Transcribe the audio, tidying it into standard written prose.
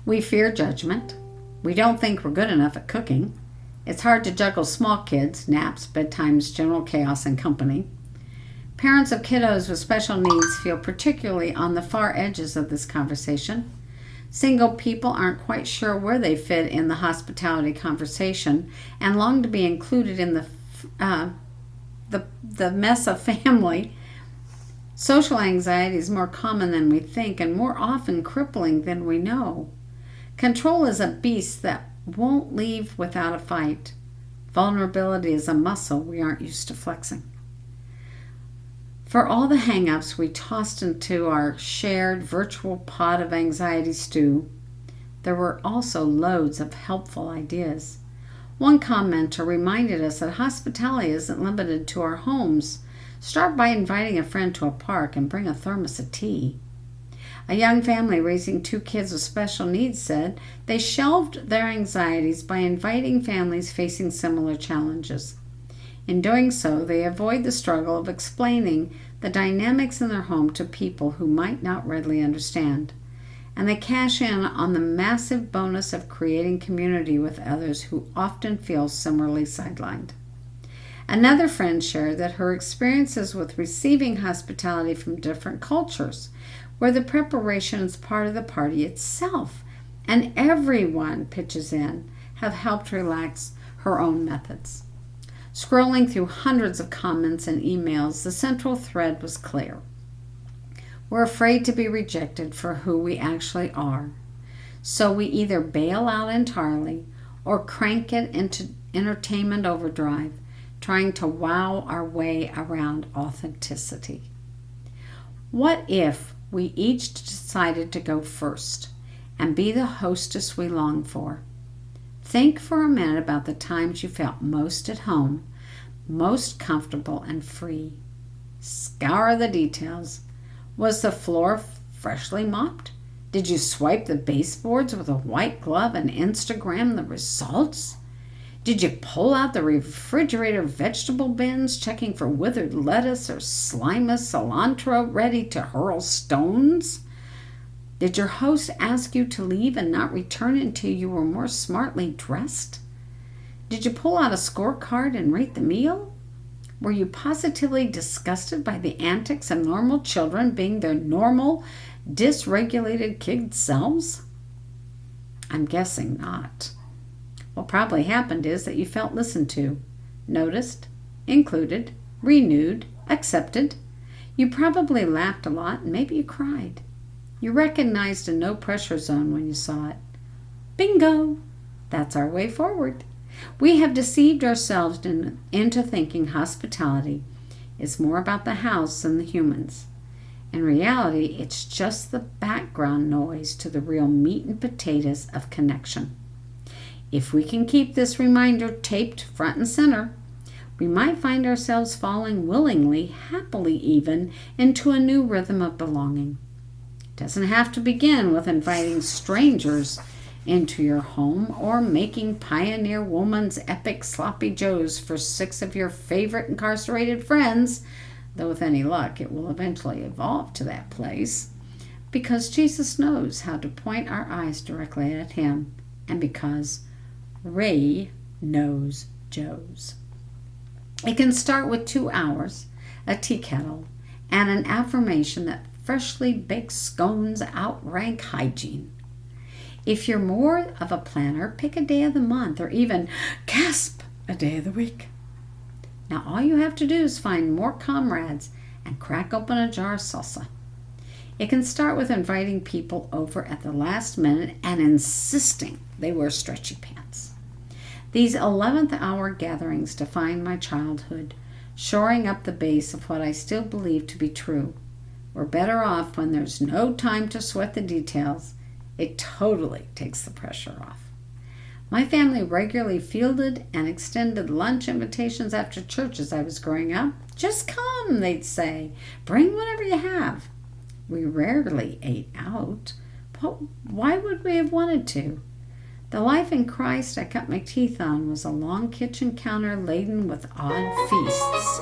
We fear judgment. We don't think we're good enough at cooking. It's hard to juggle small kids, naps, bedtimes, general chaos, and company. Parents of kiddos with special needs feel particularly on the far edges of this conversation. Single people aren't quite sure where they fit in the hospitality conversation and long to be included in the mess of family. Social anxiety is more common than we think and more often crippling than we know. Control is a beast that won't leave without a fight. Vulnerability is a muscle we aren't used to flexing. For all the hang-ups we tossed into our shared virtual pot of anxiety stew, there were also loads of helpful ideas. One commenter reminded us that hospitality isn't limited to our homes. Start by inviting a friend to a park and bring a thermos of tea. A young family raising 2 kids with special needs said they shelved their anxieties by inviting families facing similar challenges. In doing so, they avoid the struggle of explaining the dynamics in their home to people who might not readily understand. And they cash in on the massive bonus of creating community with others who often feel similarly sidelined. Another friend shared that her experiences with receiving hospitality from different cultures, where the preparation is part of the party itself, and everyone pitches in, have helped relax her own methods. Scrolling through hundreds of comments and emails, the central thread was clear. We're afraid to be rejected for who we actually are. So we either bail out entirely or crank it into entertainment overdrive, trying to wow our way around authenticity. What if we each decided to go first and be the hostess we long for? Think for a minute about the times you felt most at home, most comfortable and free. Scour the details. Was the floor freshly mopped? Did you swipe the baseboards with a white glove and Instagram the results? Did you pull out the refrigerator vegetable bins, checking for withered lettuce or slimy cilantro ready to hurl stones? Did your host ask you to leave and not return until you were more smartly dressed? Did you pull out a scorecard and rate the meal? Were you positively disgusted by the antics of normal children being their normal, dysregulated kid selves? I'm guessing not. What probably happened is that you felt listened to, noticed, included, renewed, accepted. You probably laughed a lot and maybe you cried. You recognized a no-pressure zone when you saw it. Bingo! That's our way forward. We have deceived ourselves into thinking hospitality is more about the house than the humans. In reality, it's just the background noise to the real meat and potatoes of connection. If we can keep this reminder taped front and center, we might find ourselves falling willingly, happily even, into a new rhythm of belonging. It doesn't have to begin with inviting strangers into your home or making Pioneer Woman's epic sloppy joes for 6 of your favorite incarcerated friends, though with any luck it will eventually evolve to that place, because Jesus knows how to point our eyes directly at him, and because Ray knows Joe's. It can start with 2 hours, a tea kettle, and an affirmation that freshly baked scones outrank hygiene. If you're more of a planner, pick a day of the month or even, gasp, a day of the week. Now all you have to do is find more comrades and crack open a jar of salsa. It can start with inviting people over at the last minute and insisting they wear stretchy pants. These 11th hour gatherings define my childhood, shoring up the base of what I still believe to be true. We're better off when there's no time to sweat the details. It totally takes the pressure off. My family regularly fielded and extended lunch invitations after church as I was growing up. Just come, they'd say. Bring whatever you have. We rarely ate out, but why would we have wanted to? The life in Christ I cut my teeth on was a long kitchen counter laden with odd feasts.